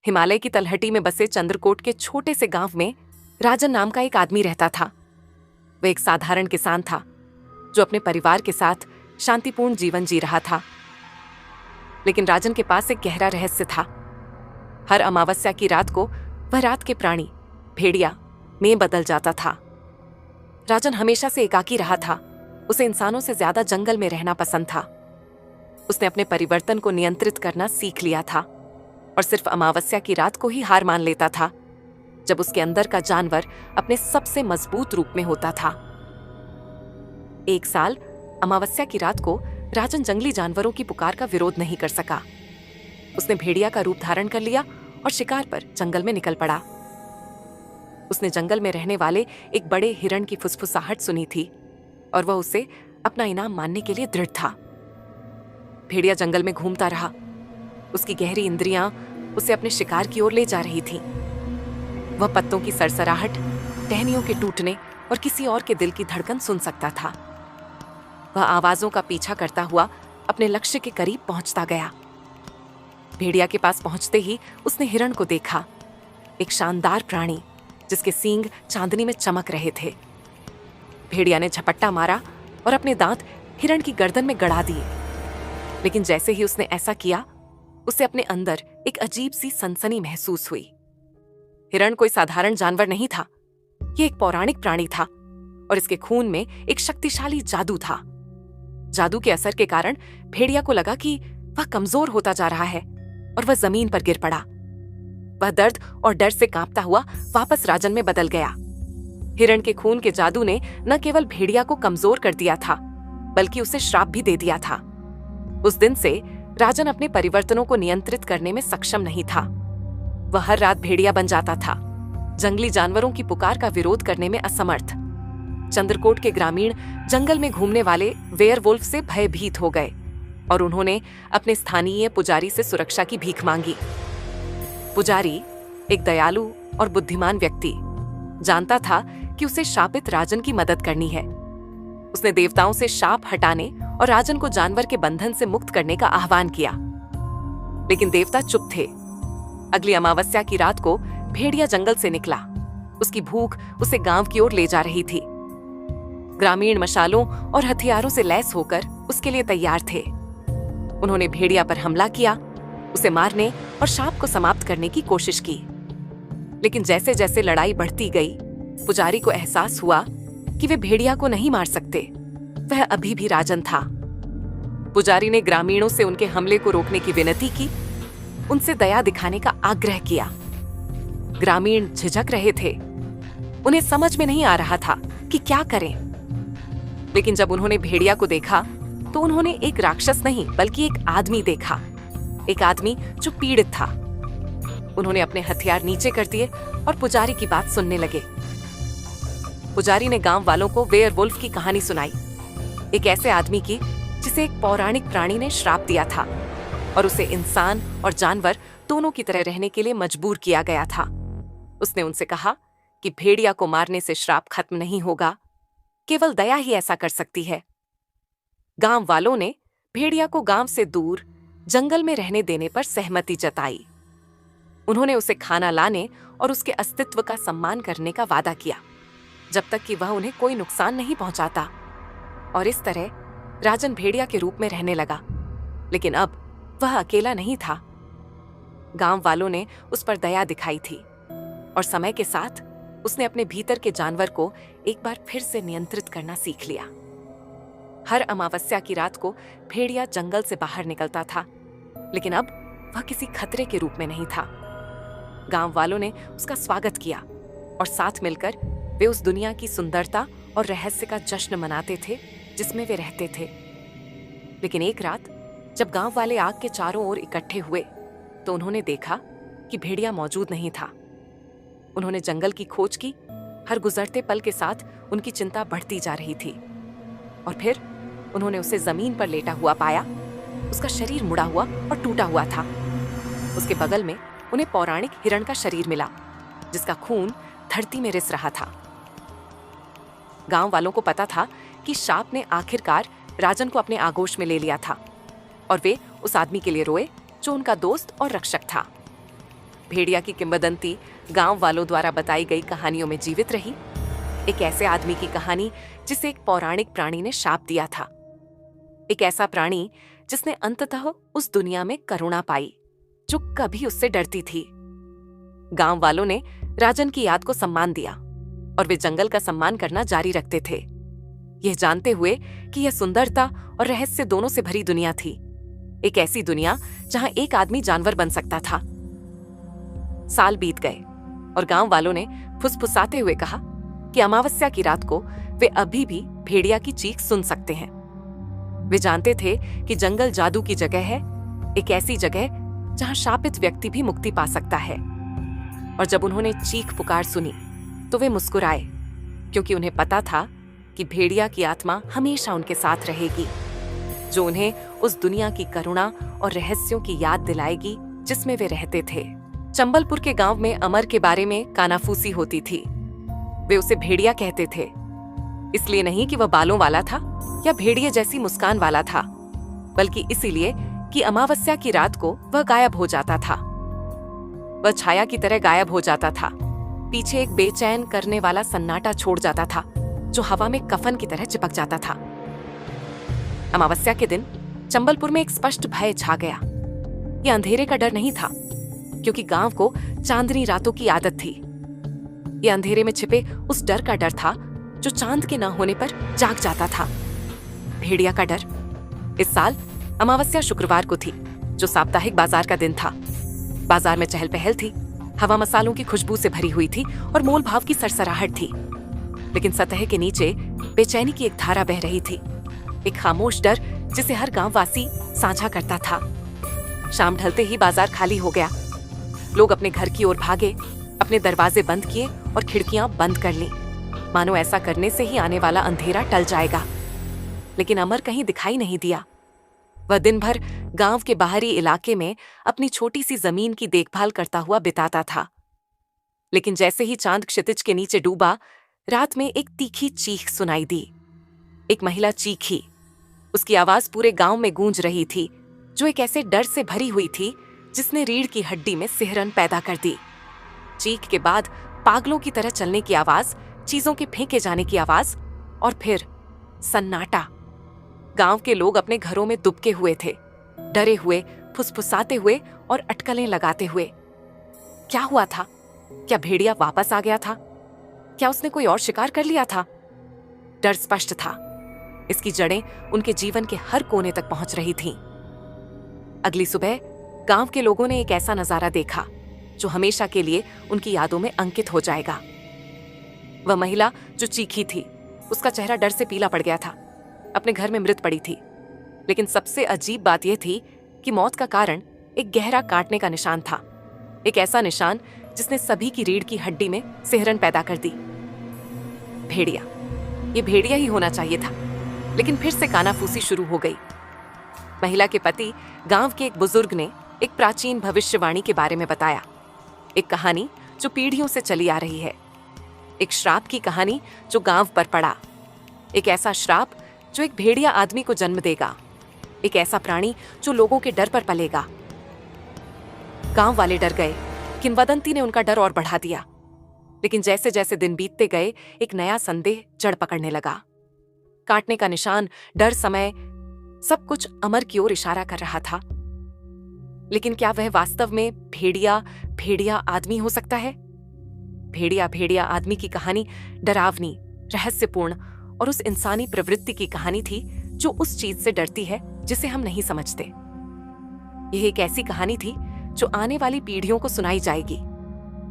हिमालय की तलहटी में बसे चंद्रकोट के छोटे से गांव में राजन नाम का एक आदमी रहता था। वह एक साधारण किसान था जो अपने परिवार के साथ शांतिपूर्ण जीवन जी रहा था। लेकिन राजन के पास एक गहरा रहस्य था। हर अमावस्या की रात को वह रात के प्राणी भेड़िया में बदल जाता था। राजन हमेशा से एकाकी रहा था। उसे इंसानों से ज्यादा जंगल में रहना पसंद था। उसने अपने परिवर्तन को नियंत्रित करना सीख लिया था और सिर्फ अमावस्या की रात को ही हार मान लेता था, जब उसके अंदर का जानवर अपने सबसे मजबूत रूप में होता था। एक साल अमावस्या की रात को राजन जंगली जानवरों की पुकार का विरोध नहीं कर सका। उसने भेड़िया का रूप धारण कर लिया और शिकार पर जंगल में निकल पड़ा। उसने जंगल में रहने वाले एक बड़े हिरण की फुसफुसाहट सुनी थी और वह उसे अपना इनाम मानने के लिए दृढ़ था। भेड़िया जंगल में घूमता रहा। उसकी गहरी इंद्रियां उसे अपने शिकार की ओर ले जा रही थीं। वह पत्तों की सरसराहट, टहनियों के टूटने और किसी और के दिल की धड़कन सुन सकता था। वह आवाजों का पीछा करता हुआ अपने लक्ष्य के करीब पहुंचता गया। भेड़िया के पास पहुंचते ही उसने हिरण को देखा, एक शानदार प्राणी जिसके सींग चांदनी में चमक रहे थे। भेड़िया ने झपट्टा मारा और अपने दांत हिरण की गर्दन में गड़ा दिए। लेकिन जैसे ही उसने ऐसा किया, उसे अपने अंदर एक अजीब सी सनसनी महसूस हुई। हिरण कोई साधारण जानवर नहीं था। यह एक पौराणिक प्राणी था और इसके खून में एक शक्तिशाली जादू था। जादू के असर के कारण भेड़िया को लगा कि वह कमजोर होता जा रहा है और वह जमीन पर गिर पड़ा। वह दर्द और डर से कांपता हुआ वापस राजन में बदल गया। हिरण के खून के जादू ने न केवल भेड़िया को कमजोर कर दिया था, बल्कि उसे श्राप भी दे दिया था। उस दिन से राजन अपने परिवर्तनों को नियंत्रित करने में सक्षम नहीं था। वह हर रात भेड़िया बन जाता था, जंगली जानवरों की पुकार का विरोध करने में असमर्थ। चंद्रकोट के ग्रामीण जंगल में घूमने वाले वेयरवुल्फ से भयभीत हो गए और उन्होंने अपने स्थानीय पुजारी से सुरक्षा की भीख मांगी। पुजारी, एक दयालु और बुद्धिमान व्यक्ति, जानता था कि उसे शापित राजन की मदद करनी है। उसने देवताओं से शाप हटाने और राजन को जानवर के बंधन से मुक्त करने का आह्वान किया। लेकिन देवता चुप थे। अगली अमावस्या की रात को भेड़िया जंगल से निकला। उसकी भूख उसे गांव की ओर ले जा रही थी। ग्रामीण मशालों और हथियारों से लैस होकर उसके लिए तैयार थे। उन्होंने भेड़िया पर हमला किया, उसे मारने और शाप को समाप्त करने की कोशिश की। लेकिन जैसे जैसे लड़ाई बढ़ती गई, पुजारी को एहसास हुआ कि वे भेड़िया को नहीं मार सकते। वह अभी भी राजन था। पुजारी ने ग्रामीणों से उनके हमले को रोकने की विनती की, उनसे दया दिखाने का आग्रह किया। ग्रामीण झिझक रहे थे। उन्हें समझ में नहीं आ रहा था कि क्या करें। लेकिन जब उन्होंने भेड़िया को देखा तो उन्होंने एक राक्षस नहीं बल्कि एक आदमी देखा, एक आदमी जो पीड़ित था। उन्होंने अपने हथियार नीचे कर दिए और पुजारी की बात सुनने लगे। पुजारी ने गांव वालों को वेयरवुल्फ की कहानी सुनाई, एक ऐसे आदमी की जिसे एक पौराणिक प्राणी ने श्राप दिया था और उसे इंसान और जानवर दोनों की तरह रहने के लिए मजबूर किया गया था। उसने उनसे कहा कि भेड़िया को मारने से श्राप खत्म नहीं होगा, केवल दया ही ऐसा कर सकती है। गांव वालों ने भेड़िया को गांव से दूर जंगल में रहने देने पर सहमति जताई। उन्होंने उसे खाना लाने और उसके अस्तित्व का सम्मान करने का वादा किया, जब तक कि वह उन्हें कोई नुकसान नहीं पहुंचाता। और इस तरह राजन भेड़िया के रूप में रहने लगा। लेकिन अब वह अकेला नहीं था। गांव वालों ने उस पर दया दिखाई थी और समय के साथ उसने अपने भीतर के जानवर को एक बार फिर से नियंत्रित करना सीख लिया। हर अमावस्या की रात को भेड़िया जंगल से बाहर निकलता था, लेकिन अब वह किसी खतरे के रूप में नहीं था। गांव वालों ने उसका स्वागत किया और साथ मिलकर वे उस दुनिया की सुंदरता और रहस्य का जश्न मनाते थे जिसमें वे रहते थे। लेकिन एक रात जब गांव वाले आग के चारों ओर इकट्ठे हुए तो उन्होंने देखा कि भेड़िया मौजूद नहीं था। उन्होंने जंगल की खोज की। हर गुजरते पल के साथ उनकी चिंता बढ़ती जा रही थी और फिर उन्होंने उसे जमीन पर लेटा हुआ पाया। उसका शरीर मुड़ा हुआ और टूटा हुआ था। उसके बगल में उन्हें पौराणिक हिरण का शरीर मिला, जिसका खून धरती में रिस रहा था। गांव वालों को पता था कि शाप ने आखिरकार राजन को अपने आगोश में ले लिया था और वे उस आदमी के लिए रोए जो उनका दोस्त और रक्षक था। भेड़िया की किंवदंती गांव वालों द्वारा बताई गई कहानियों में जीवित रही। एक ऐसे आदमी की कहानी जिसे एक पौराणिक प्राणी ने शाप दिया था। एक ऐसा प्राणी जिसने अंततः उस दुनिया में करुणा पाई जो कभी उससे डरती थी। गांव वालों ने राजन की याद को सम्मान दिया और वे जंगल का सम्मान करना जारी रखते थे, यह जानते हुए कि यह सुंदरता और रहस्य दोनों से भरी दुनिया थी। एक ऐसी दुनिया जहां एक आदमी जानवर बन सकता था। साल बीत गए और गांव वालों ने फुसफुसाते हुए कहा कि अमावस्या की रात को वे अभी भी भेड़िया की चीख सुन सकते हैं। वे जानते थे कि जंगल जादू की जगह है, एक ऐसी जगह जहां शापित व्यक्ति भी मुक्ति पा सकता है। और जब उन्होंने चीख पुकार सुनी तो वे मुस्कुराए, क्योंकि उन्हें पता था कि भेड़िया की आत्मा हमेशा उनके साथ रहेगी, जो उन्हें उस दुनिया की करुणा और रहस्यों की याद दिलाएगी जिसमें वे रहते थे। चंबलपुर के गांव में अमर के बारे में कानाफूसी होती थी। वे उसे भेड़िया कहते थे, इसलिए नहीं कि वह बालों वाला था या भेड़िए जैसी मुस्कान वाला था, बल्कि इसीलिए कि अमावस्या की रात को वह गायब हो जाता था। वह छाया की तरह गायब हो जाता था, पीछे एक बेचैन करने वाला सन्नाटा छोड़ जाता था जो हवा में कफन की तरह चिपक जाता था। अमावस्या के दिन चंबलपुर में एक स्पष्ट भय छा गया। यह अंधेरे का डर नहीं था, क्योंकि गांव को चांदनी रातों की आदत थी। यह अंधेरे में छिपे उस डर का डर था जो चांद के न होने पर जाग जाता था। भेड़िया का डर। इस साल अमावस्या शुक्रवार को थी, जो साप्ताहिक बाजार का दिन था। बाजार में चहल पहल थी, हवा मसालों की खुशबू से भरी हुई थी और मोल भाव की सरसराहट थी। लेकिन सतह के नीचे बेचैनी की एक धारा बह रही थी, एक खामोश डर जिसे हर गांववासी साझा करता था। शाम ढलते ही बाजार खाली हो गया। लोग अपने घर की ओर भागे, अपने दरवाजे बंद किए और खिड़कियां बंद कर लीं, मानो ऐसा करने से ही आने वाला अंधेरा टल जाएगा। लेकिन अमर कहीं दिखाई नहीं दिया। वह दिन भर गांव के बाहरी इलाके में अपनी छोटी सी जमीन की देखभाल करता हुआ बिताता था। लेकिन जैसे ही चांद क्षितिज के नीचे डूबा, रात में एक तीखी चीख सुनाई दी। एक महिला चीखी। उसकी आवाज पूरे गांव में गूंज रही थी, जो एक ऐसे डर से भरी हुई थी जिसने रीढ़ की हड्डी में सिहरन पैदा कर दी। चीख के बाद पागलों की तरह चलने की आवाज, चीजों के फेंके जाने की आवाज और फिर सन्नाटा। गांव के लोग अपने घरों में दुबके हुए थे, डरे हुए, फुसफुसाते हुए और अटकलें लगाते हुए। क्या हुआ था? क्या भेड़िया वापस आ गया था? क्या उसने कोई और शिकार कर लिया था? डर स्पष्ट था। इसकी जड़ें उनके जीवन के हर कोने तक पहुंच रही थीं। अगली सुबह गांव के लोगों ने एक ऐसा नजारा देखा जो हमेशा के लिए उनकी यादों में अंकित हो जाएगा। वह महिला जो चीखी थी, उसका चेहरा डर से पीला पड़ गया था। अपने घर में मृत पड़ी थी। लेकिन सबसे अजीब बात यह थी कि मौत का कारण एक गहरा काटने का निशान था, एक ऐसा निशान जिसने सभी की रीढ़ की हड्डी में सिहरन पैदा कर दी। भेड़िया। ये भेड़िया ही होना चाहिए था, लेकिन फिर से कानाफूसी शुरू हो गई। महिला के पति गांव के एक बुजुर्ग ने एक प्राचीन भविष्यवाणी के बारे में बताया, एक कहानी जो पीढ़ियों से चली आ रही है, एक श्राप की कहानी जो गांव पर पड़ा, एक ऐसा श्राप जो एक भेड़िया आदमी को जन्म देगा, एक ऐसा प्राणी जो लोगों के डर पर पलेगा। गांव वाले डर गए। किंवदंती ने उनका डर और बढ़ा दिया। लेकिन जैसे जैसे दिन बीतते गए, एक नया संदेह जड़ पकड़ने लगा। काटने का निशान, डर, समय, सब कुछ अमर की ओर इशारा कर रहा था। लेकिन क्या वह वास्तव में भेड़िया आदमी हो सकता है? भेड़िया आदमी की कहानी डरावनी, रहस्यपूर्ण और उस इंसानी प्रवृत्ति की कहानी थी जो उस चीज से डरती है जिसे हम नहीं समझते। यह एक ऐसी कहानी थी जो आने वाली पीढ़ियों को सुनाई जाएगी।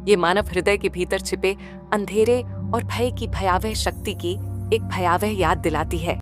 ये मानव हृदय के भीतर छिपे अंधेरे और भय की भयावह शक्ति की एक भयावह याद दिलाती है।